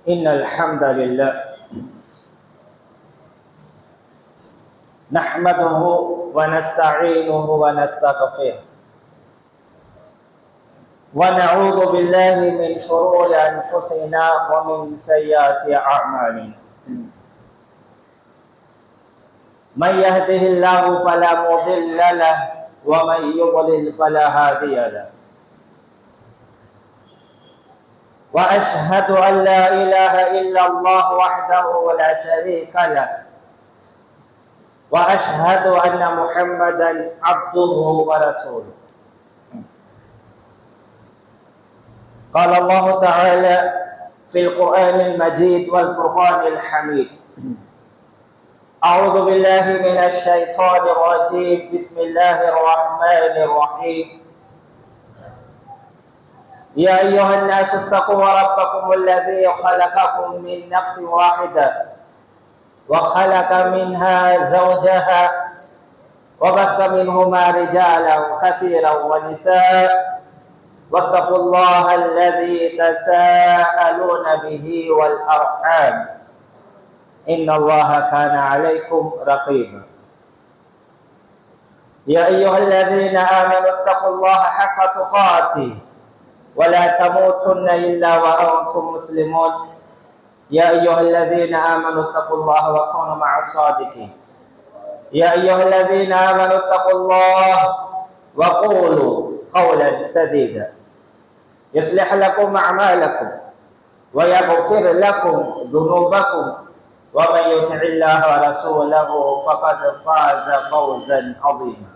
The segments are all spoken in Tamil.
إن الحمد لله نحمده ونستعينه ونستغفره ونعوذ بالله من شرور أنفسنا ومن سيئات أعمالنا من يهده الله فلا مضل له ومن يضلل فلا هادي له وأشهد أن لا إله إلا الله وحده لا شريك له وأشهد أن محمدا عبده ورسوله قال الله تعالى في القرآن المجيد والفرقان الحميد أعوذ بالله من الشيطان الرجيم بسم الله الرحمن الرحيم يا أيها الناس اتقوا ربكم الذي خلقكم من نفس واحدة وخلق منها زوجها وبث منهما رجالا كثيرا ونساء واتقوا الله الذي تساءلون به والأرحام إن الله كان عليكم رقيبا يا أيها الذين آمنوا اتقوا الله حق تقاته ولا تموتن إلا وأنتم مسلمون يا أيها الذين آمنوا اتقوا الله وكونوا مع الصادقين يا أيها الذين آمنوا اتقوا الله وقولوا قولا سديدا يصلح لكم أعمالكم ويغفر لكم ذنوبكم ومن يطع الله ورسوله فقد فاز فوزا عظيما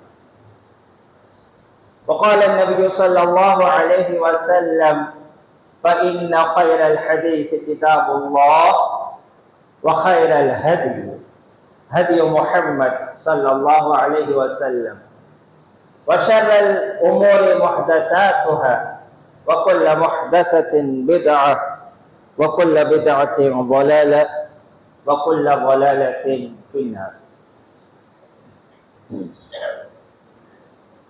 وقال النبي صلى الله عليه وسلم فإن خير الحديث كتاب الله وخير الهدي هدي محمد صلى الله عليه وسلم وشر الأمور محدثاتها وكل محدثة بدعة وكل بدعة ضلالة وكل ضلالة في النار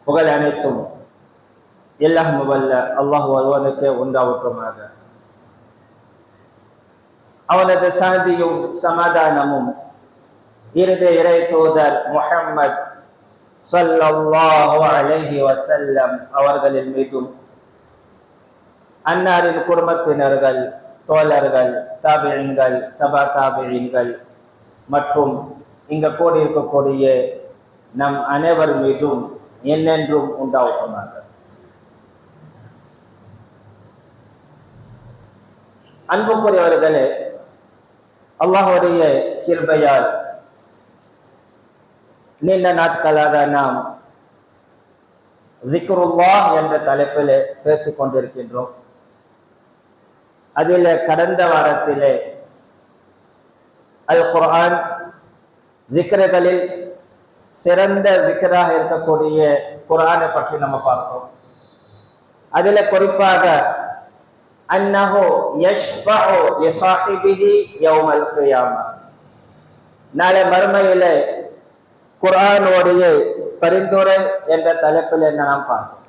புகழ் அனைத்தும் எல்லாம் வல்ல அல்லாஹ் ஒருவனுக்கே உண்டாவட்டுமாக. அவனது சாந்தியும் சமாதானமும் இறுதி இறை தூதர் முஹம்மது ஸல்லல்லாஹு அலைஹி வஸல்லம் அவர்களின் மீதும் அன்னாரின் குடும்பத்தினர்கள், தோழர்கள், தாபிஈன்கள், தபா தாபிஈன்கள் மற்றும் இங்க கூடியிருக்கக்கூடிய நம் அனைவர் மீதும் என்னென்றும் உண்டாவட்டுமாக. அன்புக்குரியவர்களே, அல்லாஹ்வுடைய கிருபையால் நீண்ட நாட்களாக நாம் ஸிக்ருல்லாஹ் என்ற தலைப்பிலே பேசிக் கொண்டிருக்கின்றோம். அதில் கடந்த வாரத்திலே அல் குர்ஆன் ஸிக்ருகளில் சிறந்த ஸிக்ராக இருக்கக்கூடிய குர்ஆனை பற்றி நம்ம பார்த்தோம். அதில் குறிப்பாக அன்னஹு யஷ்ஃபஉ லிஸாஹிபிஹி யௌமல் கியாமா, நாளை மறுமையிலே குர்ஆனுடைய பரிந்துரை என்ற தலைப்பில் என்ன நாம் பார்த்தோம்.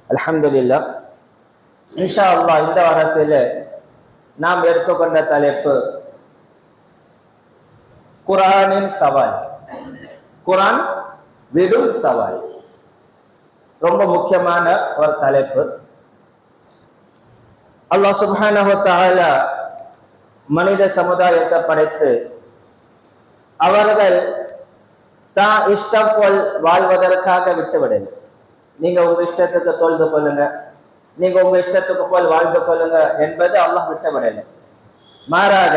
அல்ஹம்துலில்லாஹ், இன்ஷா அல்லாஹ் இந்த வாரத்தில் நாம் எடுத்துக்கொண்ட தலைப்பு குர்ஆனின் சவால். குர்ஆன் விடும் சவால் ரொம்ப முக்கியமான ஒரு தலைப்பு. அல்லாஹ் சுப்ஹானஹு வ தஆலா மனித சமுதாயத்தை படைத்து அவர்கள் தான் இஷ்டம் போல் வாழ்வதற்காக விட்டுவிடல. நீங்க உங்க இஷ்டத்துக்கு தொழுது கொள்ளுங்க, நீங்க உங்க இஷ்டத்துக்கு போல் வாழ்ந்து கொள்ளுங்க என்பது அல்லாஹ் விட்டுவிடல. மாறாக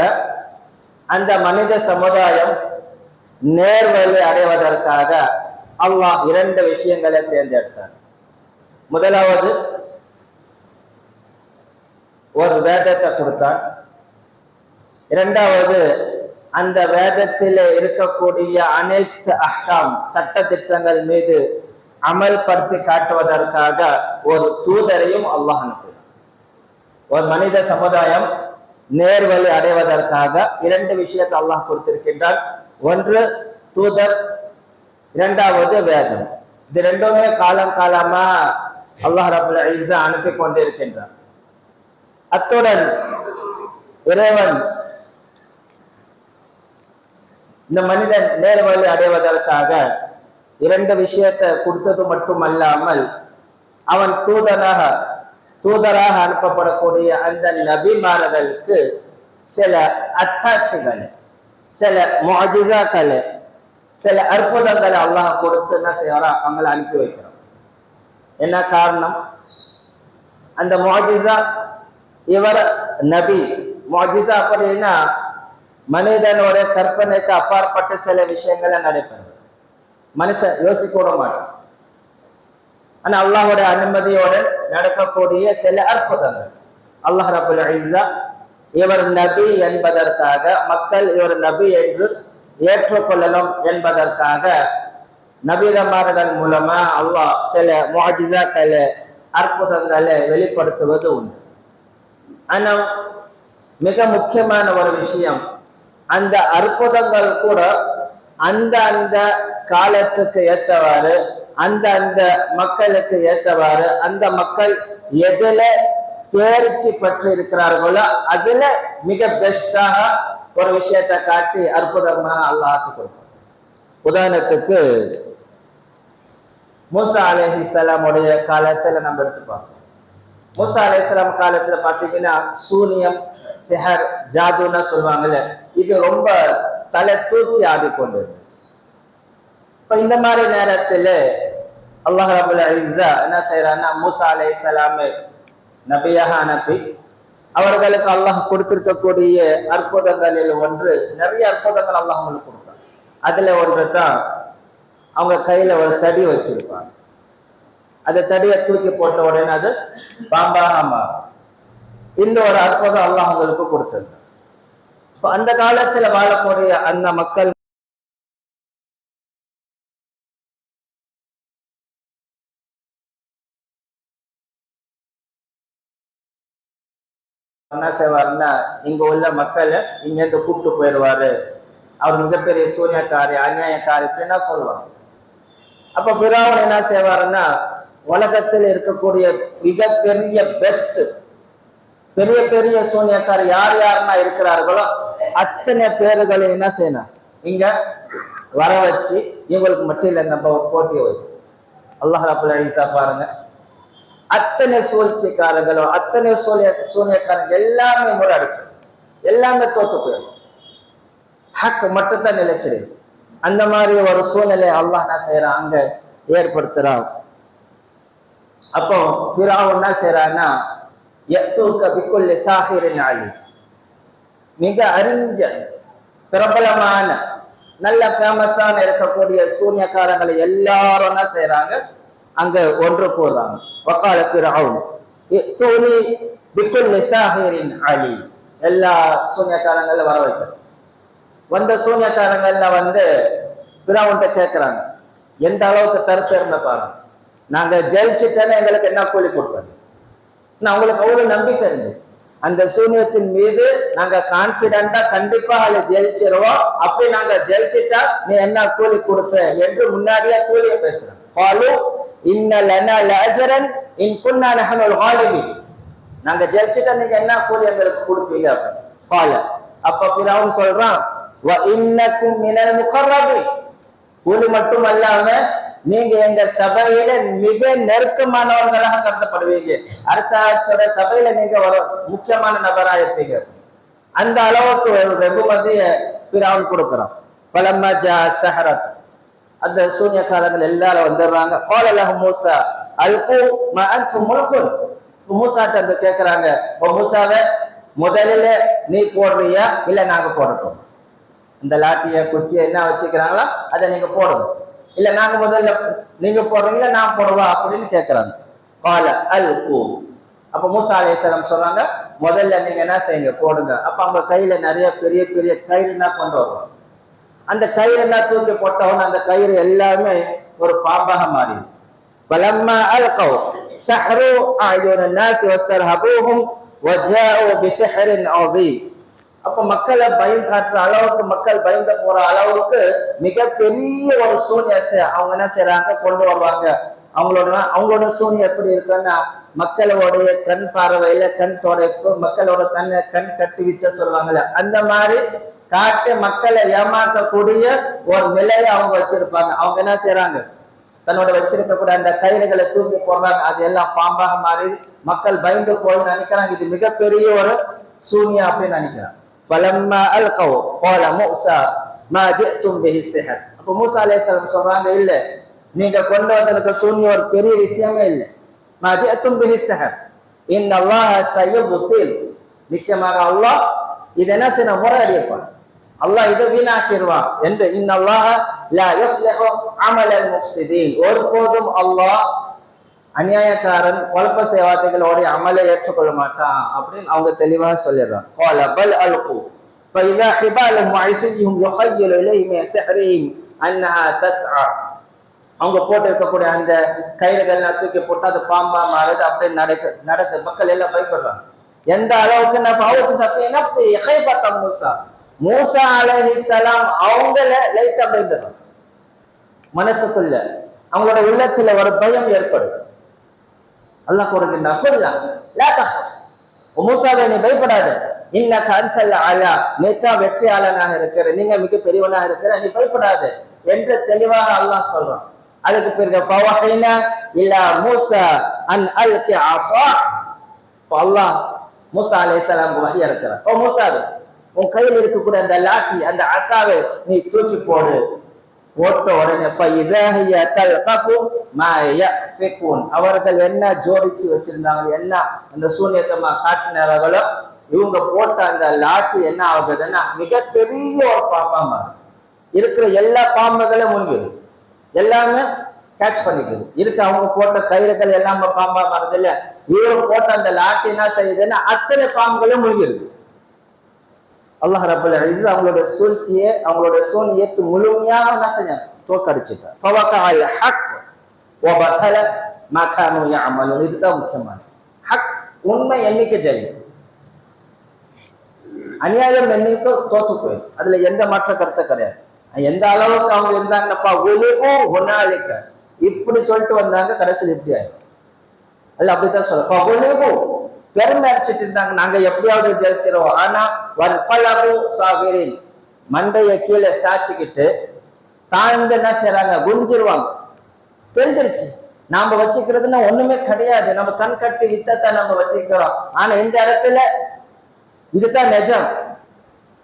அந்த மனித சமுதாயம் நேர்வழி அடைவதற்காக அல்லாஹ் இரண்டு விஷயங்களை தேர்ந்தெடுத்தார். முதலாவது ஒரு வேதத்தை கொடுத்தான். இரண்டாவது அந்த வேதத்தில் இருக்கக்கூடிய அனைத்து அஹ்காம் சட்ட திட்டங்கள் மீது அமல்படுத்தி காட்டுவதற்காக ஒரு தூதரையும் அல்லாஹ் அனுப்பினார். ஒரு மனித சமுதாயம் நேர்வழி அடைவதற்காக இரண்டு விஷயத்தை அல்லாஹ் கொடுத்திருக்கின்றான். ஒன்று தூதர், இரண்டாவது வேதம். இது ரெண்டுமே காலம் காலமா அல்லாஹ் ரப்புல் இஸ்ஸா அனுப்பி கொண்டிருக்கின்றார். அத்துடன் இறைவன் இந்த மனிதன் நேர்வழி அடைவதற்காக இரண்டு விஷயத்தை கொடுத்தது மட்டுமல்லாமல் அவன் தூதராக அனுப்பப்படக்கூடிய அந்த நபிமார்களுக்கு சில அத்தாட்சிகள், சில முஅஜிசாக்கள், சில அற்புதங்களை அல்லாஹ் கொடுத்து என்ன செய்யறான், அவங்களை அனுப்பி வைக்கிறான். என்ன காரணம்? அந்த முஅஜிசா, இவர் நபி. முஅஜிசா அப்படின்னா மனிதனோட கற்பனைக்கு அப்பாற்பட்ட சில விஷயங்களை நடைபெறும். மனுஷன் யோசிக்க விட மாட்டான். ஆனா அல்லாஹோட அனுமதியோட நடக்கக்கூடிய சில அற்புதங்கள். அல்லாஹ் ரப்புல் இஸ்ஸா இவர் நபி என்பதற்காக, மக்கள் இவர் நபி என்று ஏற்றுக்கொள்ளலாம் என்பதற்காக நபிமார்கள் மூலமா அல்லாஹ் சில முஅஜிசாக்களை, அற்புதங்களை வெளிப்படுத்துவது உண்டு. ஆனா மிக முக்கியமான ஒரு விஷயம், அந்த அற்புதங்கள் கூட அந்த காலத்துக்கு ஏற்றவாறு, அந்த மக்களுக்கு ஏற்றவாறு, அந்த மக்கள் எதுல தேர்ச்சி பெற்று இருக்கிறார்களோ அதுல மிக பெஸ்டாக ஒரு விஷயத்தை காட்டி அற்புதமாக அல்லாஹ் கொடுப்பார். உதாரணத்துக்கு மூசா அலைஹிஸ்ஸலாம் உடைய காலத்துல நம்ம எடுத்துப்போம். மூசா அலைஹிஸ்ஸலாம் காலத்துல பாத்தீங்கன்னா சூனியம், சிஹர், ஜாதுன்னு சொல்லுவாங்கல்ல, இது ரொம்ப தலை தூக்கி ஆடிக்கொண்டு இருந்துச்சு. இப்ப இந்த மாதிரி நேரத்துல அல்லாஹ் ரப்புல் இஸ்ஸா என்ன செய்யறான்னா, மூசா அலைஹிஸ்ஸலாமை நபியாக அனுப்பி அவர்களுக்கு அல்லாஹ் கொடுத்திருக்கக்கூடிய அற்புதங்களில் ஒன்று, நிறைய அற்புதங்கள் அல்லாஹ் அவங்களுக்கு கொடுத்தாங்க. அதுல ஒன்று தான் அவங்க கையில ஒரு தடி வச்சிருப்பாங்க. அந்த தடியை தூக்கி போட்ட உடனே அது பாம்பாக மாறும். இந்த ஒரு அற்புதம் அல்லாஹ் அவங்களுக்கு கொடுத்தது. அந்த காலத்துல வாழக்கூடிய அந்த மக்கள் என்ன செய்வாருன்னா, இங்க உள்ள மக்களை இங்க இருந்து கூப்பிட்டு போயிடுவாரு, அவர் மிகப்பெரிய சூனியக்காரி, அநியாயக்காரி இப்படின்னா சொல்லுவாங்க. அப்ப ஃபிரௌன் என்ன செய்வாருன்னா, உலகத்தில் இருக்கக்கூடிய மிகப்பெரிய பெஸ்ட் பெரிய பெரிய சூனியக்காரர் யார் யாருன்னா இருக்கிறார்களோ அத்தனை பேர்களை என்ன செய்யணும், இங்க வர வச்சு இவங்களுக்கு மட்டும் இல்லை நம்ம ஒரு போட்டியை வைக்கும். அல்லாஹ் ரப்புல் இஸ்ஸா பாருங்க, அத்தனை சூழ்ச்சிக்காரங்களும் அத்தனை சூனியக்காரங்க எல்லாமே முறையடிச்சு, எல்லாமே தோத்து போயிடும். ஹக் மட்டும் தான் நிலைச்சிருக்கு. அந்த மாதிரி ஒரு சூழ்நிலை அல்லாஹ் என்ன செய்யறான், அங்க ஏற்படுத்துறான். அப்போ ஃபிரௌன் என்ன செய்யறான்னா, மிக அறிஞ்ச பிரபலமான நல்ல ஃபேமஸான இருக்கக்கூடிய சூனியக்காரங்களை எல்லாரும் என்ன செய்யறாங்க, அங்க ஒன்று போடுறாங்க. வகால ஃபிரௌன் இத்தூனி பிக்குல்லி சாஹிரின் அலீம். எல்லா சூனியக்காரங்கள வர வைக்கிறாங்க. வந்த சூனியக்காரங்கள்ல ஃபிரௌன்ட்ட கேட்கிறாங்க, எந்த அளவுக்கு தற்பெருமை பாருங்க, நாங்க ஜெயிச்சுட்டேன்னா எங்களுக்கு என்ன கூலி கொடுப்பாங்க. அவங்களுக்கு அவ்வளவு நம்பிக்கை இருந்துச்சு அந்த சூனியத்தின் மீது. நாங்க கான்பிடண்டா கண்டிப்பா அதை ஜெயிச்சிருவோம், அப்படி நாங்க ஜெயிச்சுட்டா நீ என்ன கூலி கொடுப்ப என்று முன்னாடியே கூலிய பேசுறோம். நாங்க ஜெயிச்சுட்டா நீங்க என்ன கூலி எங்களுக்கு கொடுப்பீங்க அப்படின்னு. அப்ப ஃபிரௌன் சொல்றான், கூலி மட்டும் அல்லாம நீங்க எங்க சபையில மிக நெருக்கமானவர்களாக கருதப்படுவீங்க, அரசாட்சியோட சபையில நீங்க ஒரு முக்கியமான நபராக இருப்பீங்க. அந்த அளவுக்கு வெகுமதிய ஃபிரௌன் கொடுக்கிறான். பலம்மா ஜா ஸஹரத், அந்த சூனியக்காரர்கள் எல்லாரும் வந்துடுறாங்க. கால லஹு மூஸா அல்கு மா அன்தும் முல்குன். மூஸாட்ட வந்து கேட்கிறாங்க, ஓ மூஸாவே, முதலில் நீ போடுறியா இல்ல நாங்க போடட்டும்? இந்த லாட்டிய குச்சியை என்ன வச்சுக்கிறாங்களோ அதை நீங்க போடுங்க, இல்ல நாங்க முதல்ல நீங்க போடுறீங்களா நான் போடுவா அப்படின்னு கேட்கிறாங்க. கால அல்கு. அப்ப மூஸா அலைஹிஸ்ஸலாம் சொல்றாங்க, முதல்ல நீங்க என்ன செய்யுங்க, போடுங்க. அப்ப அவங்க கையில நிறைய பெரிய பெரிய கயிறுனா கொண்டு வருவாங்க. அந்த கயிறு என்ன தூக்கி போட்டவன அந்த கயிறு எல்லாமே ஒரு பாம்பாக மாறிடும். பலம்மா அல்கவ் சஹரு அயுன الناس واسترهبوهم وجاءوا بسحر عظيم. அப்ப மக்களை பயம் காட்டுற அளவுக்கு, மக்கள் பயந்து போற அளவுக்கு மிகப்பெரிய ஒரு சூனியத்தை அவங்க என்ன செய்யறாங்க, கொண்டு வருவாங்க. அவங்களோட சூனியம் எப்படி இருக்குன்னா, மக்களோடைய கண் பார்வையில கண் துடைப்பு, மக்களோட கண் கட்டி வித்த சொல்லுவாங்கல்ல, அந்த மாதிரி காட்டு மக்களை ஏமாற்றக்கூடிய ஒரு நிலையை அவங்க வச்சிருப்பாங்க. அவங்க என்ன செய்யறாங்க, தன்னோட வச்சிருக்கக்கூடிய அந்த கயிறுகளை தூக்கி போடுறாங்க, அது எல்லாம் பாம்பாக மாறி மக்கள் பயந்து போய் நினைக்கிறாங்க இது மிகப்பெரிய ஒரு சூனியம் அப்படின்னு நினைக்கிறாங்க. فلما القوا قال موسى ما جئتم به السحر. அப்ப மூசா அலைஹிஸ்ஸலாம் சொல்றாங்க, இல்ல நீங்க கொண்டு வந்திருக்க சூனியம் ஒரு பெரிய விஷயமே இல்லை. ما جئتم به السحر ان الله سيبطل. நிச்சயமாக அல்லாஹ் இதை என்ன செய்ய முறையடிப்பான், அல்லாஹ் இதை வீணாக்கிடுவான் என்று. இன்னல்லாஹ லா யுஸ்லிஹு அமலல் முஃப்ஸிதீன். ஒருபோதும் அல்லாஹ் அநியாயக்காரன் குழப்ப செய்வாதிகளோடைய அமலை ஏற்றுக்கொள்ள மாட்டான் அப்படின்னு அவங்க தெளிவாக சொல்லிடுறாங்க. قال بل القوا فاذا حبالهم وعصيهم يخيل اليه من سحرهم انها تسعى. அவங்க போட்டு இருக்கக்கூடிய அந்த கயிறுகள் தூக்கி போட்டு அது பாம்பா மாறுது, அப்படியே நடக்கு மக்கள் எல்லாம் பயப்படுறாங்க. எந்த அளவுக்கு மூசா அலைஹிஸ்ஸலாம் அவங்கள லைட்டா பயந்துடுறாங்க. மனசுக்குள்ள அவங்களோட உள்ளத்துல ஒரு பயம் ஏற்படுது. அல்லாஹ் கூறுகின்றான், மூசாவே நீ பயப்படாத, இன்னக அன்தல் அலா, நேத்தா வெற்றியாளனாக இருக்கிற, நீங்க மிக பெரியவனாக இருக்கிற, நீ பயப்படாத என்று தெளிவாக அல்லாஹ் சொல்றான். அதுக்கு பிறகு ஃபவஹைனா இலா மூசா அன் அல்கி அஸா. அல்லாஹ் மூசா அலைஹிஸ்ஸலாம் வஹி இறக்குறான், ஓ மூசாவே உன் கையில் இருக்கக்கூடிய அந்த லாட்டி அந்த அசாவை நீ தூக்கி போடு. போட்ட உடனே அவர்கள் என்ன ஜோடிச்சு வச்சிருந்தாங்க, என்ன அந்த சூன்யத்தமா காட்டினார்களோ, இவங்க போட்ட அந்த லாட்டி என்ன ஆகுதுன்னா மிகப்பெரிய ஒரு பாம்பா மாறும். இருக்கிற எல்லா பாம்புகளும் முன்கிடுது, எல்லாமே கேட்ச் பண்ணிக்குது. இருக்கு அவங்க போட்ட கயிறுகள் எல்லாமே பாம்பா மாறுது இல்ல, இவங்க போட்ட அந்த லாட்டி என்ன செய்யுதுன்னா அத்தனை பாம்புகளும் முழுகிடுது. அல்லாஹ் ரப்பல் இஸ்ஸத் அவங்களோட சூழ்ச்சியை அவங்களோட சூனியத்தை முழுமையாக என்ன செஞ்சாங்க, தோற்கடிச்சிட்டார். ஃபவகஅல் ஹக் வபதல மா கானூ يعملون. இதுதான் முக்கியமானது. ஹக் உண்மை என்னைக்கு ஜெயிக்கும், அநியாயம் என்னைக்கு தோத்து போயிடும், அதுல எந்த மாற்ற கருத்து கிடையாது. எந்த அளவுக்கு அவங்க இருந்தாங்கப்பா ஒன்னாளிக்க இப்படி சொல்லிட்டு வந்தாங்க, கடைசியில் இப்படி ஆயிடும். அல்ல அப்படித்தான் சொல்ல பெருமை அடிச்சிட்டு இருந்தாங்க, நாங்க எப்படியாவது ஜெயிச்சிருவோம். ஆனா மண்டைய கீழே சாச்சிக்கிட்டு தாழ்ந்து என்ன செய்யறாங்க, குஞ்சிருவாங்க. தெரிஞ்சிருச்சு நாம வச்சுக்கிறதுன்னா ஒண்ணுமே கிடையாது, நம்ம கண் கட்டி வித்தத்தான் நம்ம வச்சுக்கிறோம். ஆனா இந்த இடத்துல இதுதான் நிஜம்,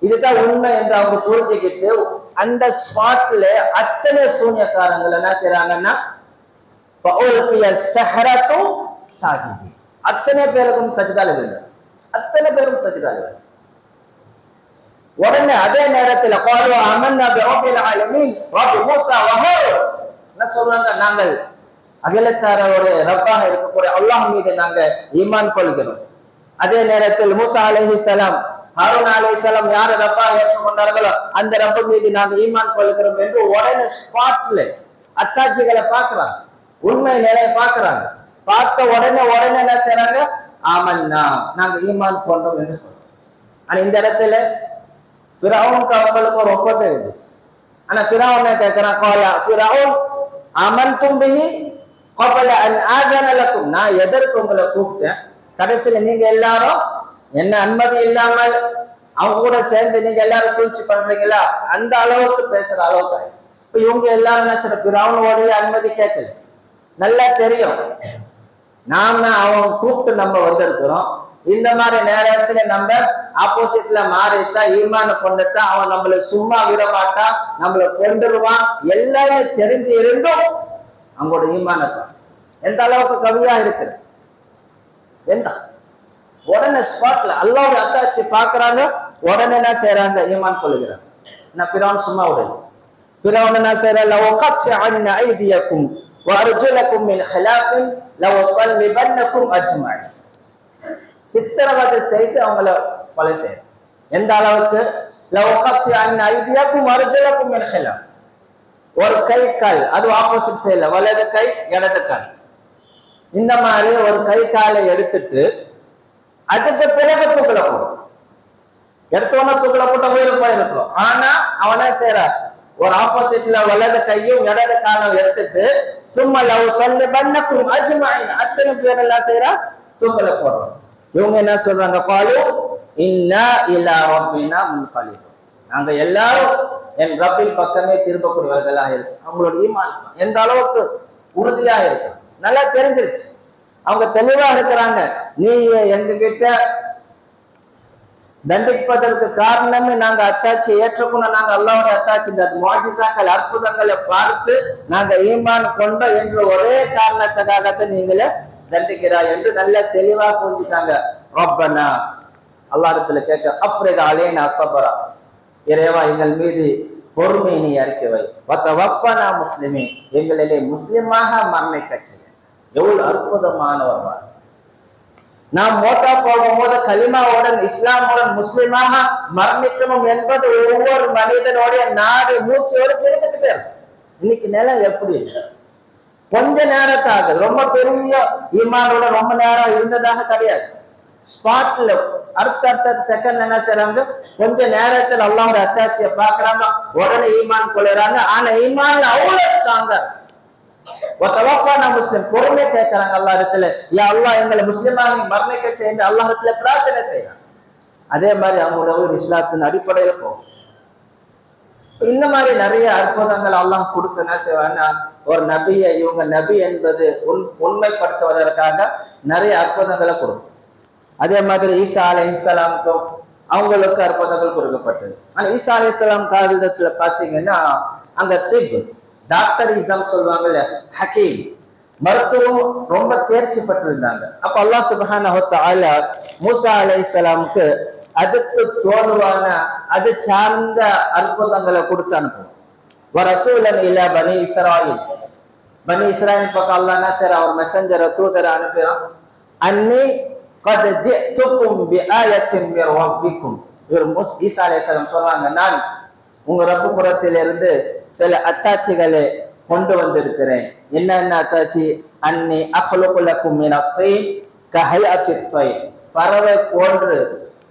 இதுதான் உண்மை என்று அவங்க புரிஞ்சுக்கிட்டு அந்த ஸ்பாட்ல அத்தனை சூன்யக்காரங்கள் என்ன செய்யறாங்கன்னா சாஜிதி, அத்தனை பேருக்கும் சஜிதால விழுந்தார், அத்தனை பேரும் சஜிதால விழுந்தார். உடனே அதே நேரத்தில் என்ன சொல்றாங்க, நாங்கள் அகிலத்தாரோட ரப்பாக இருக்கக்கூடிய அல்லாஹ் மீது நாங்க ஈமான் கொள்கிறோம். அதே நேரத்தில் மூசா அலைஹிஸ்ஸலாம் ஹாரூன் அலைஹிஸ்ஸலாம் யாரை ரப்பாக ஏற்றுக்கொண்டார்களோ அந்த ரப்ப மீது நாங்க ஈமான் கொள்கிறோம் என்று உடனே ஸ்பாட்ல அத்தாட்சிகளை பார்க்கிறாங்க, உண்மை நிலையை பார்க்கிறாங்க. பார்த்த உடனே என்ன செய்யறாங்க, ஆமன்னா நாங்க ஈமான் கொண்டோம் என்று சொல்றோம். ஆனா இந்த இடத்துல ஃபிரௌனுக்கு அவங்களுக்கு ஒரு ஒப்பந்தம் இருந்துச்சு. ஆனா ஃபிரௌன் என்ன கேட்கிறான், காலா ஃபிரௌன் ஆமன்தும் பிஹி கபல அன் ஆஸன லக்கும், நான் எதற்கு உங்களை கூப்பிட்டேன், கடைசியில நீங்க எல்லாரும் என்ன அனுமதி இல்லாமல் அவங்க கூட சேர்ந்து நீங்க எல்லாரும் சூழ்ச்சி பண்றீங்களா, அந்த அளவுக்கு பேசுற அளவுக்கு. இப்ப இவங்க எல்லாரும் என்ன செய்யற, ஃபிரௌனுடைய அனுமதி கேட்கல. நல்லா தெரியும் நாம அவன் கூப்பிட்டு நம்ம வந்திருக்கிறோம், இந்த மாதிரி நேரத்துல நம்ம ஆப்போசிட்ல மாறிட்டா ஈமான கொண்டுட்டா அவன் நம்மள சும்மா விட மாட்டான், நம்மள கொண்டுருவான். எல்லாமே தெரிஞ்சு இருந்தும் அவங்களோட ஈமானத்தான் எந்த அளவுக்கு கவியா இருக்கிற, எந்த உடனே ஸ்பாட்ல அல்லாஹ்வுடைய அத்தாட்சி பாக்குறாங்க, உடனே என்ன செய்யறாங்க, ஈமான் கொள்கிறாங்க. நான் ஃபிரௌன் சும்மா விடல. ஃபிரௌன் என்ன செய்யற, லவகத்அன்ன ஐதியக்கும் வஅர்ஜுலக்கும் மின் খিলাফின் லவஸல்லிபன்னக்கும் அஜ்மஈன், சித்திரவதை செய்து அவங்கள கொலை செய்ய. எந்த அளவுக்கு, லவகத்அன்ன ஐதியக்கும் வஅர்ஜுலக்கும் மின் খিলাফ, ஒரு கை கால் அது ஆப்போசிட் சைடுல வலது கை இடது கால், இந்த மாதிரி ஒரு கை காலை எடுத்துட்டு அதுக்கு பிறகு தூக்கில போடும். எடுத்தோன்னா தூக்கில போட்ட உயிர் போயிருக்கும். ஆனா அவனே செய்யற ஒரு ஆப்போசிட்ல வலது கையும் இடது காலம் எடுத்துட்டு சும்மா லவ் சொல்லு பண்ணக்கும் அஜ்மாயின் அத்தனை பேர் எல்லாம் செய்யறா தூக்கல போடுறோம். இவங்க என்ன சொல்றாங்க? காலு இன்னா இலா ரப்பினா முன்கலிபூன், நாங்க எல்லாரும் என் ரப்பின் பக்கமே திரும்பக்கூடியவர்களாக இருக்கு. அவங்களோட ஈமான் எந்த அளவுக்கு உறுதியா இருக்கு நல்லா தெரிஞ்சிருச்சு. அவங்க தெளிவா இருக்கிறாங்க. நீ எங்க கிட்ட தண்டிப்பதற்கு காரணமே நாங்க அத்தாட்சி ஏற்றுக்கணும், நாங்க அல்லாவோட அத்தாட்சி இந்த முஅஜிசாக்கள் அற்புதங்களை பார்த்து நாங்க ஈமான் கொண்டோம் என்ற ஒரே காரணத்துக்காகத்தான் நீங்களே தண்டிக்கிறாய் என்று நல்ல தெளிவா புரிஞ்சுட்டாங்க. ரப்பனா, அல்லாஹ்விடத்துல கேட்க, அஃப்ரிக் அலைனா ஸப்ரா, இறைவா எங்கள் மீது பொறுமை நீ அறிக்கை வை, வத்தவஃபனா முஸ்லிமீன், எங்களிலே முஸ்லிமாக மரணிக்க செய்ய. எவ்வளவு அற்புதமான ஒரு வார்த்தை. நாம் மோட்டா போகும்போது கலிமாவுடன் இஸ்லாமுடன் முஸ்லிமாக மரணிக்கணும் என்பது ஒவ்வொரு மனிதனுடைய நாடு மூச்சோடு தெரிந்துகிட்டே இருக்கு. இன்னைக்கு நிலை எப்படி? கொஞ்ச நேரத்தாக ரொம்ப பெரிய ஈமானோட ரொம்ப நேரம் இருந்ததாக கிடையாது. ஸ்பாட்ல அடுத்த செகண்ட் என்ன செய்யறாங்க? கொஞ்ச நேரத்தில் அல்லாஹ்வோட அத்தாட்சியை பாக்குறாங்க, உடனே ஈமான் கொள்ளுறாங்க. ஆனா ஈமான்ல அவ்வளவு ஸ்ட்ராங்கா முஸ்லிம் பொறுமை கேட்கிறாங்க அல்லாஹ் இடத்துல, யா அல்லாஹ் எங்களை முஸ்லிமாக மரணிக்க செய்ய அல்லாஹ் இடத்துல பிரார்த்தனை செய்யறாங்க. அதே மாதிரி அவங்களோட ஒரு இஸ்லாத்தின் அடிப்படையில போகும். இந்த மாதிரி நிறைய அற்புதங்கள் அல்லாஹ் கொடுத்து என்ன செய்வாங்கன்னா, ஒரு நபியை இவங்க நபி என்பது உண்மைப்படுத்துவதற்காக நிறைய அற்புதங்களை கொடுக்கும். அதே மாதிரி ஈசா அலைஹிஸ்ஸலாமுக்கும் அவங்களுக்கு அற்புதங்கள் கொடுக்கப்பட்டது. ஆனா ஈசா அலைஹிஸ்ஸலாம் காலத்துல பாத்தீங்கன்னா அங்க திப் டாக்டரிசம் சொல்லுவாங்கல்ல, ஹக்கீம் மருத்துவம் ரொம்ப தேர்ச்சி பெற்றிருந்தாங்க. அப்ப அல்லாஹ் சுப்ஹானஹு வ தஆலா மூசா அலைஹிஸ்ஸலாமுக்கு அதுக்கு தோதுவான அது சார்ந்த அற்புதங்களை கொடுத்து அனுப்புவோம். ரசூலன் இலா பனி இஸ்ராயில், பனி இஸ்ராயில் பக்கம் அல்லாஹ் என்ன செய்யறான்? ஒரு மெசஞ்சரை தூதரை அனுப்புறான். அன்னி قد جئتكم بآية من ربكم. இவர் ஈசா அலைஹிஸ்ஸலாம் சொல்றாங்க, நான் உங்க ரப்பு புறத்திலிருந்து சில அத்தாட்சிகளை கொண்டு வந்திருக்கிறேன். என்னென்ன அத்தாட்சி? அன்னி அஹ்லுகு லக்கும் மினத் தீன் கஹைஅத்தித் தய்ர், பறவை போன்று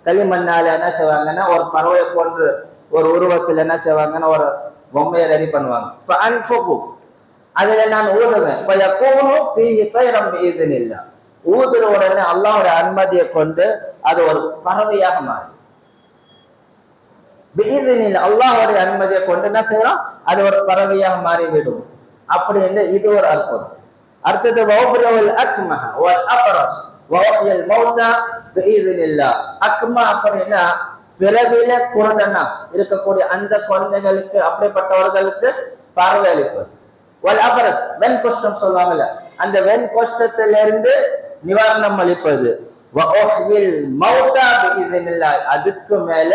களிமண்ணால என்ன செய்வாங்கன்னா ஒரு பறவை போன்று ஒரு உருவத்தில் என்ன செய்வாங்கன்னா ஒரு பொம்மையை ரெடி பண்ணுவாங்க. ஃபஅன்ஃபுகு, அதுல நான் ஊதுவேன். ஃபயகூனு ஃபீஹி தய்ரன் பிஇذنில்லாஹ், ஊதுற உடனே அல்லாஹ்வோட அனுமதியை கொண்டு அது ஒரு பறவையாக மாறும். பிஇذனில்லாஹ், அல்லாஹ்வோட அனுமதியை கொண்டு என்ன செய்யறோம்? அது ஒரு பறவையாக மாறிவிடும். அப்படி என்று இது ஒரு அற்புதம். அடுத்தது வௌப்ரல் அக்மஹ வல் அப்ரஸ் வஹ்யல் மௌதா பிஇذனில்லாஹ். அக்மா அப்படின்னா பிறவில குருடனா இருக்கக்கூடிய அந்த குழந்தைகளுக்கு அப்படிப்பட்டவர்களுக்கு பார்வை அளிப்பது. வல் அப்ரஸ் வெண் குஷ்டம் சொல்லுவாங்கல்ல, அந்த வெண் குஷ்டத்திலிருந்து நிவாரணம் அளிப்பது. வஹ்யில் மௌதா பிஇذனில்லாஹ், அதுக்கு மேல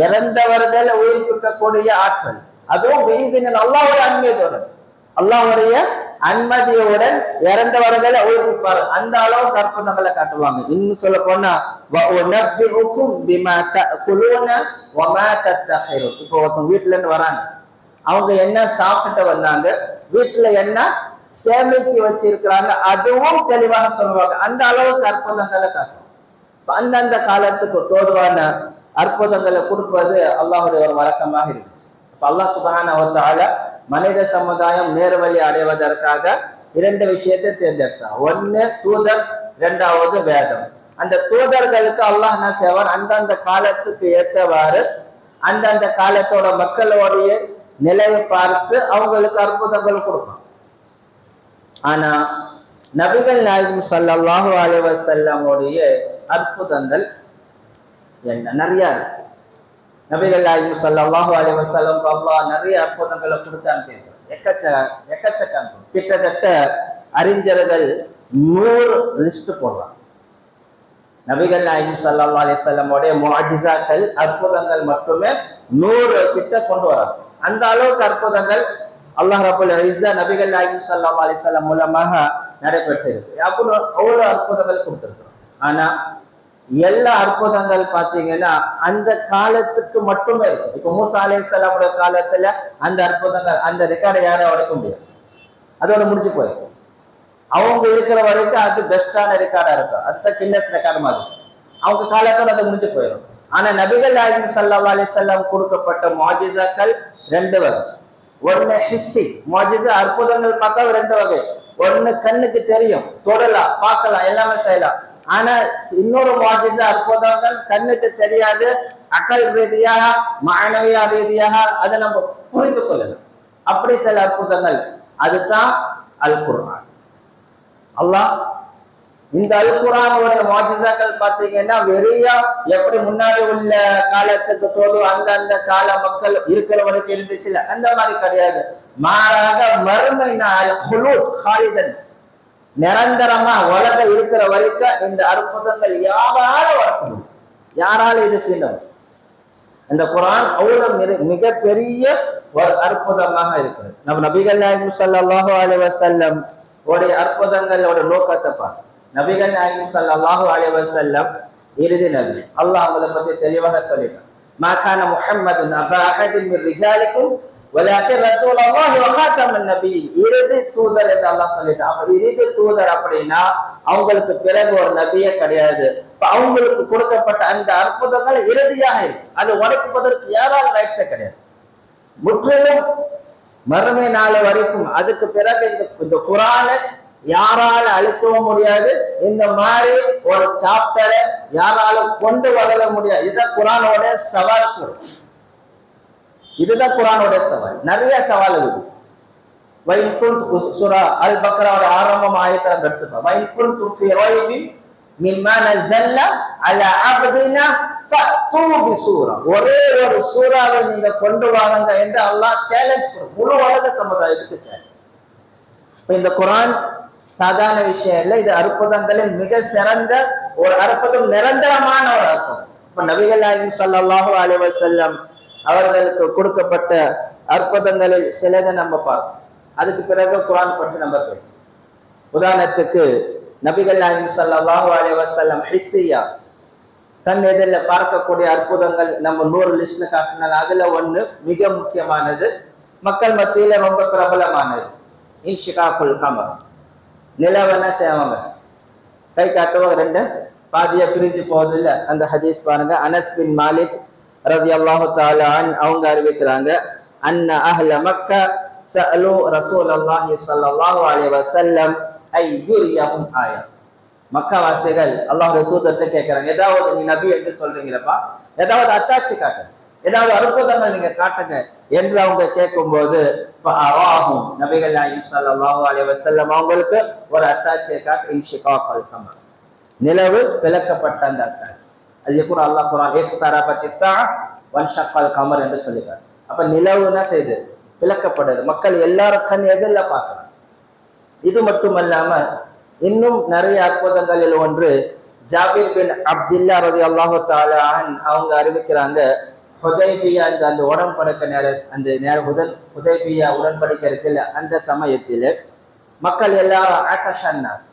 இறந்தவர்களை உயிர்ப்பிக்கக்கூடிய ஆற்றல், அதுவும் பிஇذனில்லாஹ் அல்லாஹ்வுடைய அனுமதியுடன், அல்லாஹ்வுடைய அனுமதியுடன் இறந்தவர்களை உயிர்ப்பிப்பார். அந்த அளவுக்கு அற்புதங்களை காட்டுவாங்க. இன்னும் சொல்ல போனா வஉனப்பிஉக்கும் பிமா தஅகுலூன வமா தத்தஹிரூன். இப்போ ஒருத்தவங்க வீட்டுல இருந்து வராங்க, அவங்க என்ன சாப்பிட்டு வந்தாங்க, வீட்டுல என்ன சேமிச்சு வச்சிருக்கிறாங்க, அதுவும் தெளிவாக சொல்லுவாங்க. அந்த அளவுக்கு அற்புதங்களை காட்டும். அந்தந்த காலத்துக்கு தோதுவான அற்புதங்களை கொடுப்பது அல்லாஹ்வுடைய ஒரு வழக்கமாக இருந்துச்சு. அல்லாஹ் சுப்ஹானஹு வ தஆலா மனித சமுதாயம் நேர்வழி அடைவதற்காக இரண்டு விஷயத்தை தேர்ந்தெடுத்தார். ஒன்னு தூதர், இரண்டாவது வேதம். அந்த தூதர்களுக்கு அல்லாஹ் என்ன செய்வார்? அந்தந்த காலத்துக்கு ஏற்றவாறு அந்தந்த காலத்தோட மக்களுடைய நிலையை பார்த்து அவங்களுக்கு அற்புதங்கள் கொடுப்பான். ஆனா நபிகள் நாயகம் ஸல்லல்லாஹு அலைஹி வஸல்லமுடைய அற்புதங்கள் என்ன நிறைய இருக்கு. நபிகள் நாயகம் ஸல்லல்லாஹு அலைஹி வஸல்லம் அல்லாஹ் நிறைய அற்புதங்களை கொடுத்து அனுப்பியிருக்கிறார். எக்கச்சக்க கிட்டத்தட்ட அறிஞர்கள் 100 லிஸ்ட் போடுறாங்க. நபிகள் நாயகம் ஸல்லல்லாஹு அலைஹி வஸல்லமுடைய முஅஜிசாக்கள் அற்புதங்கள் மட்டுமே 100 கிட்ட கொண்டு வராங்க. அந்த அளவுக்கு அற்புதங்கள் அல்லாஹ் ரப்பல் இஸ்ஸா நபிகள் நாயகம் ஸல்லல்லாஹு அலைஹி வஸல்லம் மூலமாக நடைபெற்றிருக்கு. அவ்வளவு அற்புதங்கள் கொடுத்திருக்கிறோம். ஆனா எல்லா அற்புதங்கள் பாத்தீங்கன்னா அந்த காலத்துக்கு மட்டுமே இருக்கும். இப்ப மூசா அலைஹிஸ்ஸலாமுடைய காலத்துல அந்த அற்புதங்கள் அந்த ரெக்கார்டை யாரும் உடைக்க முடியாது, அதோட முடிஞ்சு போயிருக்கும். அவங்க இருக்கிற வரைக்கும் அது பெஸ்டான ரெக்கார்டா இருக்கும், அதுதான் கின்னஸ் ரெக்கார்டு மாதிரி. அவங்க காலத்தோட அது முடிஞ்சு போயிடும். ஆனா நபிகள் நாயகம் ஸல்லல்லாஹு அலைஹி வஸல்லம் கொடுக்கப்பட்ட முஅஜிசாக்கள் 2 வகை. ஒண்ணு ஹிஸ்ஸி முஅஜிஸா அற்புதங்கள் பார்த்தா ரெண்டு வகை. ஒண்ணு கண்ணுக்கு தெரியும், தொடலாம், பார்க்கலாம், எல்லாமே செய்யலாம். ஆனா இன்னொரு முஅஜிஸா அற்புதங்கள் கண்ணுக்கு தெரியாது, அகல் ரீதியாக மானவியா ரீதியாக அதை நம்ம புரிந்து கொள்ளலாம். அப்படி சில அற்புதங்கள், அதுதான் அல் குர்ஆன். அல்லாஹ் இந்த அல் குர்ஆனோட முஅஜிஸாக்கள் பார்த்தீங்கன்னா வெறியா எப்படி முன்னாடி உள்ள காலத்துக்கு தோது அந்த கால மக்கள் இருக்கிற வரைக்கும் இருந்துச்சுல, அந்த மாதிரி கிடையாது. மாறாக மறுமை நாள் ஹுலூத் ஹாலிதன், நிரந்தரமா உலகம் இருக்கிற வரைக்கும் இந்த அற்புதங்கள் யாரால வரக்கூடும், யாரால இது செய்யணும். இந்த குர்ஆன் அவ்வளவு மிகப்பெரிய ஒரு அற்புதமாக இருக்கிறது. நம்ம நபிகள் நாயகம் ஸல்லல்லாஹு அலைஹி வஸல்லம் உடைய அற்புதங்களோட நோக்கத்தை பார்க்க. நபிகள் நாயகம் ஸல்லல்லாஹு அலைஹி வஸல்லம் இறுதி நபி. அல்லாஹ் அவங்களை பத்தி தெளிவாக சொல்லிட்டான். மா கான முஹம்மதுன் அபா அஹதின் மின் ரிஜாலிக்கும் வலாக்கின் ரசூலுல்லாஹி வ காத்தமன் நபியின். இறுதி தூதர் என்று அல்லாஹ் சொல்லிட்டான். அப்ப இறுதி தூதர் அப்படின்னா அவங்களுக்கு பிறகு ஒரு நபியே கிடையாது. அவங்களுக்கு கொடுக்கப்பட்ட அந்த அற்புதங்கள் இறுதியாக இருக்கு. அது உடைப்பதற்கு யாரால ரைட்ஸே கிடையாது. முற்றிலும் மறுமை நாள் வரைக்கும். அதுக்கு பிறகு இந்த குர்ஆனை யாரால அழிக்கவும் முடியாது. இந்த மாதிரி ஒரு சாப்டரை யாராலும் கொண்டு வர முடியாது. இதுதான் குர்ஆனோட சவால் கூட. இதுதான் குர்ஆனோட சவால். நிறைய சவால் இருக்கு. வைகுண்ட் சூரா அல் பக்ராவோட ஆரம்பம் ஆயத்தை எடுத்துப்போம். வைகுண்ட் ஃபீ ரைபின் மிம்மா நஸல்ல அலா அப்தினா ஃபத்து பிசூரா. ஒரே ஒரு சூராவை நீங்க கொண்டு வாங்க என்று அல்லாஹ் சேலஞ்ச் பண்ணும். முழு உலக சமுதாயத்துக்கு சேலஞ்ச். இந்த குர்ஆன் சாதாரண விஷயம் இல்லை. இது அற்புதங்களில் மிக சிறந்த ஒரு அற்புதம், நிரந்தரமான ஒரு அற்புதம். இப்ப நபிகள் நாயகம் ஸல்லல்லாஹு அலைஹி வஸல்லம் அவர்களுக்கு கொடுக்கப்பட்ட அற்புதங்களில் சிலதை நம்ம பார்ப்போம். அதுக்கு பிறகு குர்ஆன் பற்றி நம்ம பேசுவோம். உதாரணத்துக்கு நபிகள் நாயகம் ஸல்லல்லாஹு அலைஹி வஸல்லம் ஹிஸ்ஸியா, கண் எதிரில் பார்க்கக்கூடிய அற்புதங்கள் நம்ம 100 லிஸ்ட்ல காட்டினால அதுல ஒண்ணு மிக முக்கியமானது, மக்கள் மத்தியில ரொம்ப பிரபலமானது, இன்ஷிகாக்குல் கமர். நிலவன சேவங்க கை காட்டுவாங்க, ரெண்டு பாதியா பிரிஞ்சு போகுது இல்ல. அந்த ஹதீஸ் பாருங்க. அனஸ் பின் மாலிக் ரலியல்லாஹு தஆலா அவங்க அறிவிக்கிறாங்க, அன்ன அஹ்ல மக்கா சஅலு ரசூலல்லாஹி ஸல்லல்லாஹு அலைஹி வஸல்லம் ஐயுரியஹும் ஆயா. மக்காவாசிகள் அல்லாஹ்வுடைய தூதர்கிட்ட கேட்கிறாங்க, ஏதாவது நீ நபி என்று சொல்றீங்களப்பா, ஏதாவது அத்தாட்சி காட்டுங்க, ஏதாவது அற்புதங்கள் நீங்க காட்டுங்க என்று அவங்க கேட்கும்போது நபிகள் நாயகம் ஸல்லல்லாஹு அலைஹி வஸல்லம் அவங்களுக்கு ஒரு அத்தாட்சியை காட்டு. இன்ஷிகாக்குல் கமர், நிலவு விளக்கப்பட்ட அந்த அத்தாட்சி. அது கூட அல்லாஹ் குர்ஆன் இக்தரபத்தி ஸாஅ வன்ஷக்கல் கமர் என்று சொல்லிட்டார். அப்ப நிலவுனா செய்து விளக்கப்படுது, மக்கள் எல்லாரும் கண் எதிரில் பார்க்கறாங்க. இது மட்டுமல்லாம இன்னும் நிறைய அற்புதங்களில் ஒன்று, ஜாபிர் பின் அப்துல்லா ரலியல்லாஹு தஆலா அவங்க அறிவிக்கிறாங்க, ஹுதைபியா அந்த உடன்படிக்கை ஹுதைபியா உடன்படிக்கை இருக்குல்ல, அந்த சமயத்தில் மக்கள் எல்லாரும் அத்தஷன்னாஸ்,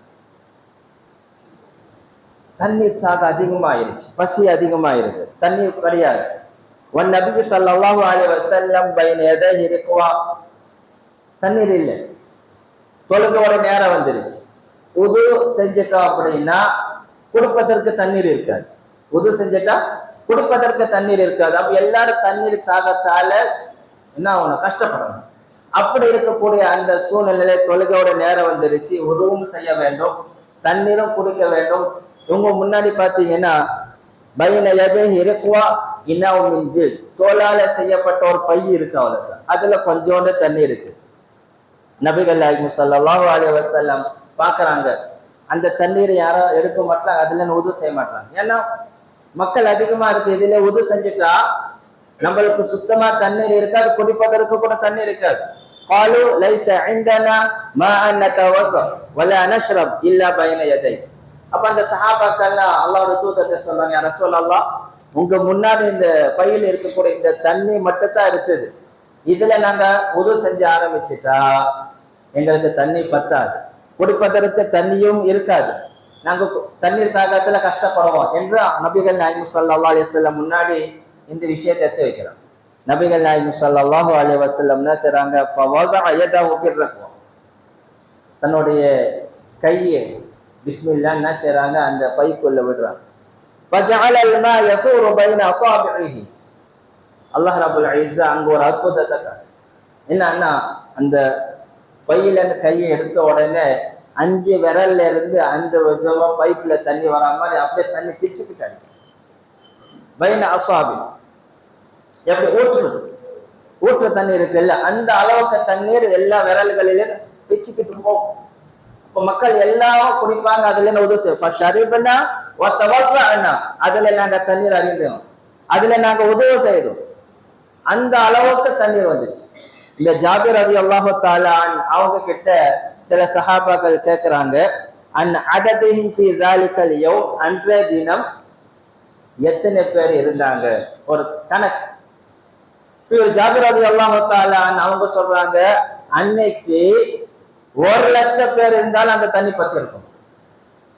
தண்ணீர் தாக அதிகமாயிருச்சு, பசி அதிகமாயிருக்கு, தண்ணீர் கிடையாது. ஒன் நபி ஸல்லல்லாஹு அலைஹி வஸல்லம் பைன யதைஹி ரிக்வா, தண்ணீர் இல்லை, தொழுகையோட நேரம் வந்துருச்சு. உது செஞ்சுட்டா அப்படின்னா கொடுப்பதற்கு தண்ணீர் இருக்காது. உது செஞ்சுட்டா கொடுப்பதற்கு தண்ணீர் இருக்காது. அப்ப எல்லாரும் தண்ணீர் தாகத்தால என்ன ஆகணும், கஷ்டப்படணும். அப்படி இருக்கக்கூடிய அந்த சூழ்நிலையில தொழுகையோட நேரம் வந்துருச்சு, உதவும் செய்ய வேண்டும், தண்ணீரும் குடிக்க வேண்டும். இவங்க முன்னாடி பாத்தீங்கன்னா பைன யதைஹி ரிக்வா இன்னாஉமின் ஜில், தோலால செய்யப்பட்ட ஒரு பை இருக்கு, அவ்வளவுதான். அதுல கொஞ்சோண்டு தண்ணி இருக்கு. நபிகள் நாயகம் ஸல்லல்லாஹு அலைஹி வஸல்லம் பாக்குறாங்க, அந்த தண்ணீரை யாரும் எடுக்க மாட்டாங்க, அதுல உது செய்ய மாட்டாங்க. ஏன்னா மக்கள் அதிகமா இருக்கு, இதுல உது செஞ்சுட்டா நம்மளுக்கு சுத்தமா தண்ணீர் இருக்காது, குடிப்பதற்கு கூட தண்ணீர் இருக்காது. قالوا ليس عندنا ماء نتوضا ولا نشرب الا بين يديك. அப்ப அந்த சஹாபாக்கள்லாம் அல்லாஹ்வுடைய தூதர்கிட்ட சொல்றாங்க, யா ரசூலல்லாஹ், உங்க முன்னாடி இந்த பையில இருக்கக்கூடிய இந்த தண்ணி மட்டும் தான் இருக்குது, இதுல நாங்க உது செஞ்சு ஆரம்பிச்சுட்டா எங்களுக்கு தண்ணி பத்தாது, குடிப்பதற்கு தண்ணியும் இருக்காது, நாங்க தண்ணீர் தாகத்துல கஷ்டப்படுவோம் என்று நபிகள் நாயகம் ஸல்லல்லாஹு அலைஹி வஸல்லம் முன்னாடி இந்த விஷயத்தை எடுத்து வைக்கிறோம். நபிகள் நாயகம் ஸல்லல்லாஹு அலைஹி வஸல்லம் என்ன செய்றாங்க, தன்னுடைய கையை பிஸ்மில்லா என்ன செய்றாங்க, அந்த பைக்குள்ள விடுறாங்க. அல்லாஹ் ரப்புல் இஸ்ஸா அங்க ஒரு அற்புதத்தை காட்டு. என்னன்னா அந்த பையில கையை எடுத்த உடனே 5 விரல்ல இருந்து அந்த விதமா பைப்புல தண்ணி வரா மாதிரி அப்படியே தண்ணி பிச்சுக்கிட்டாங்க. பைன அசாபி எப்படி ஊற்று தண்ணீர் இருக்குல்ல, அந்த அளவுக்கு தண்ணீர் எல்லா விரல்களிலும் பிச்சுக்கிட்டு போகும். இப்ப மக்கள் எல்லாரும் குடிப்பாங்க. அதுல அதுல நாங்க தண்ணீர் அறிந்தோம், அதுல நாங்க உதவி செய்தோம். அந்த அளவுக்கு தண்ணீர் வந்துச்சு. இந்த ஜாபிர் ரலியல்லாஹு தஆலா அவங்க கிட்ட சில சஹாபாக்கள் கேட்கிறாங்க, அததிஹிம் ஃபீ ஸாலிகல் யௌம், அன்றைய தினம் எத்தனை பேர் இருந்தாங்க, ஒரு கணக்கு. ஜாபிர் ரலியல்லாஹு தஆலா அவங்க சொல்றாங்க, அன்னைக்கு 1,00,000 பேர் இருந்தாலும் அந்த தண்ணி பத்தி இருக்கும்.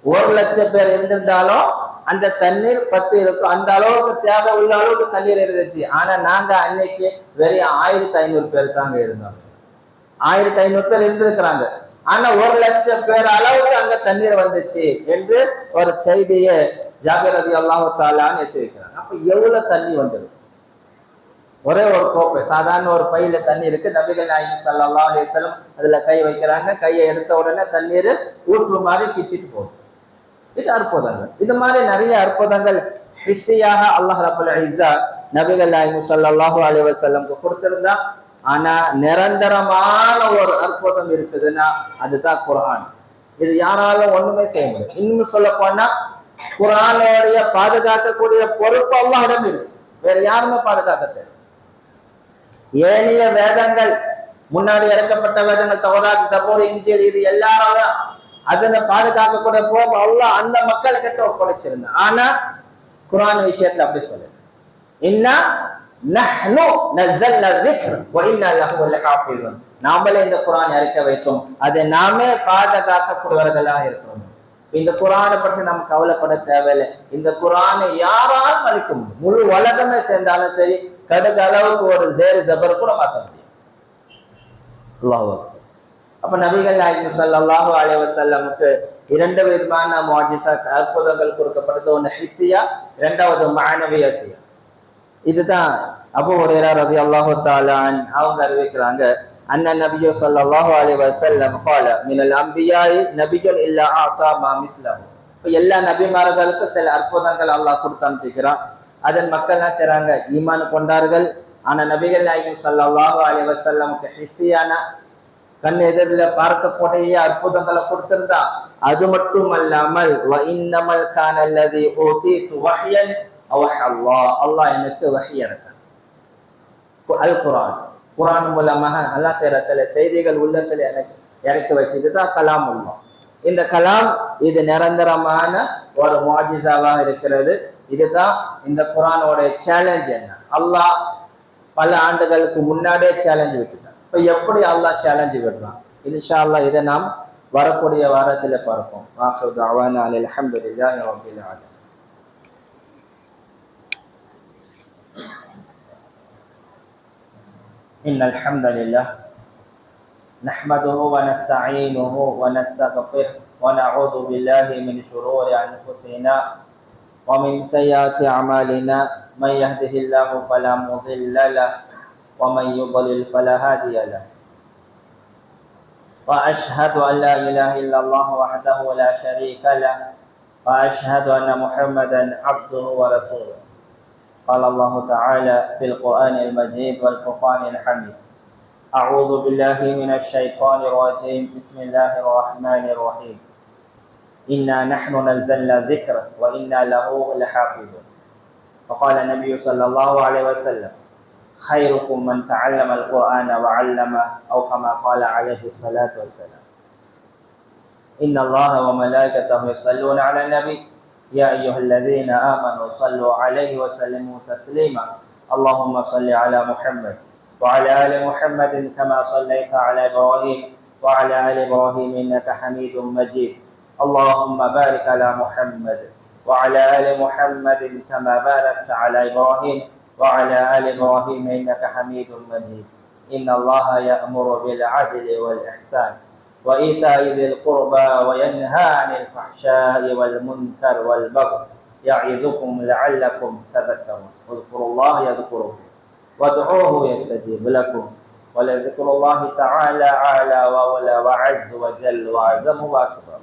1,00,000 பேர் இருந்திருந்தாலும் அந்த தண்ணீர் பத்தி இருக்கும். அந்த அளவுக்கு தேவை உள்ள அளவுக்கு தண்ணீர் இருந்துச்சு. ஆனா நாங்க அன்னைக்கு வெறும் 1500 பேர் தாங்க இருந்தாங்க. 1500 பேர் இருந்திருக்கிறாங்க. ஆனா 1,00,000 பேர் அளவுக்கு அங்க தண்ணீர் வந்துச்சு என்று ஒரு செய்தியை ஜாபிர் ரலியல்லாஹு தஆலான்னு எடுத்து வைக்கிறாங்க. அப்ப எவ்வளவு தண்ணி வந்தது? ஒரே ஒரு கோப்பை, சாதாரண ஒரு பையில தண்ணி இருக்கு. நபிகள் நாயகம் ஸல்லல்லாஹு அலைஹி வஸல்லம் அதுல கை வைக்கிறாங்க. கையை எடுத்த உடனே தண்ணீர் ஊற்று மாதிரி பிச்சுட்டு போகுது. இது அற்புதங்கள். இது மாதிரி நிறைய அற்புதங்கள் ஹிஸ்ஸியாக அல்லாஹ் ரப்பல் இஸ்ஸா நபிகள் நாயகம் ஸல்லல்லாஹு அலைஹி வஸல்லம் கொடுத்திருந்தா. ஆனா நிரந்தரமான ஒரு அற்புதம் இருக்குதுன்னா அதுதான் குர்ஆன். இது யாராலும் ஒண்ணுமே செய்ய முடியும். இன்னும் சொல்ல போனா குர்ஆனோடைய பாதுகாக்கக்கூடிய பொறுப்பு அல்லாஹ்விடம் இருக்கு. வேற யாருமே பாதுகாக்க தேவை. ஏனைய வேதங்கள், முன்னாடி இறக்கப்பட்ட வேதங்கள், தௌராத், சபூர், இன்ஜீல், இது எல்லாரும் அதுல பாதுகாக்கக்கூடிய பொறுப்பு அல்லாஹ் அந்த மக்கள் கிட்ட ஒப்படைச்சிருந்தான். ஆனா குர்ஆன் விஷயத்துல அப்படி சொல்லு, இன்னா நஹ்னு நஸல்னா ذிக்ர வ இன்னா லஹு லஹாஃபிஸூன். நாமளே இந்த குர்ஆன் இறக்க வைத்தோம், அதை நாமே பாதுகாக்கக்கூடியவர்களாக இருக்கிறோம். இந்த குர்ஆனை பற்றி நாம் கவலைப்பட தேவையில்லை. இந்த குர்ஆனை யாராலும் அழிக்க முடியும். முழு உலகமே சேர்ந்தாலும் சரி, கடுகு அளவுக்கு ஒரு ஜேர் ஜபர் கூட மாற்ற முடியும். அல்லாஹ் அக்பர். அப்ப நபிகள் நாயகம் ஸல்லல்லாஹு அலைஹி வஸல்லமுக்கு 2 விதமான முஅஜிஸா அற்புதங்கள் கொடுக்கப்படுது. ஒன்று ஹிஸ்ஸியா, இரண்டாவது மஅனவியத்தியா. இதுதான் அபூ ஹுரைரா ரலியல்லாஹு தஆலா அவங்க அறிவிக்கிறாங்க, அன்ன நபியு ஸல்லல்லாஹு அலைஹி வஸல்லம் قال من الانبياء نبي الا اعطى ما مثله. எல்லா நபிமார்களுக்கும் சில அற்புதங்கள் அல்லாஹ் கொடுத்து அனுப்பிக்கிறான். அதன் மக்கள் என்ன செய்றாங்க, ஈமான் கொண்டார்கள். ஆனா நபிகள் நாயகம் ஸல்லல்லாஹு அலைஹி வஸல்லமுக்கு ஹிஸ்ஸியான கண் எதிரில் பார்க்கக்கூடிய அற்புதங்களை கொடுத்திருந்தா. அது மட்டும் அல்லாமல் வ இன்னமல் கான அல்லதி ஊதீது வஹ்யன் அவஹல்லாஹ், அல்லாஹ் எனக்கு வஹி இறக்கான். அல் குர்ஆன், குர்ஆன் மூலமாக அல்லாஹ் செய்ற சில செய்திகள் உள்ளத்துல எனக்கு இறக்கி வச்சு. இதுதான் கலாம் அல்லாஹ். இந்த கலாம் இது நிரந்தரமான ஒரு முஅஜிஸாவாக இருக்கிறது. இதுதான் இந்த குர்ஆனோட சேலஞ்ச். என்ன, அல்லாஹ் பல ஆண்டுகளுக்கு முன்னாடியே சேலஞ்ச் விட்டுட்டான். இப்ப எப்படி அல்லாஹ் சேலஞ்சு விடுறான், இன்ஷா அல்லாஹ் இதை நாம் வரக்கூடிய வாரத்துல பார்ப்போம். ஆஹிரு தஅவானா அல்ஹம்துலில்லாஹி ரப்பில் ஆலமீன். இன்னல் ஹம்தலில்லாஹ் நஹ்மதுஹு வ நஸ்தஈனுஹு வ நஸ்தக்ஃபிருஹு வ நஊது பில்லாஹி மின் ஷுரூரி அன்ஃபுஸினா வ மின் ஸய்யிஆத்தி அமாலினா மன் யஹ்திஹில்லாஹு ஃபலா முضில்ல லஹு ومن يضلل فلا هادي له وأشهد أن لا إله إلا الله وحده لا شريك له وأشهد أن محمدا عبده ورسوله. قال الله تعالى في القرآن المجيد والفرقان الحميد: أعوذ بالله من الشيطان الرجيم. بسم الله الرحمن الرحيم. إنا نحن نزلنا الذكر وإنا له لحافظون. وقال النبي صلى الله عليه وسلم: خيركم من تعلم القرآن وعلمه، أو كما قال عليه الصلاة والسلام. إن الله وملائكته يصلون على النبي يا أيها الذين آمنوا صلوا عليه وسلموا تسليما. اللهم صل على محمد وعلى آل محمد كما صليت على إبراهيم وعلى آل إبراهيم إنك حميد مجيد. اللهم بارك على محمد وعلى آل محمد كما باركت على إبراهيم وعلى آل إبراهيم إنك حميد مجيد. إن الله يأمر بالعدل والإحسان وإيتاء ذي القربى وينهى عن الفحشاء والمنكر والبغي يعظكم لعلكم تذكرون. اذكروا الله يذكركم وادعوه يستجيب لكم ولذكر الله تعالى أعلى وأولى وأعز وجل وأعظم وأكبر.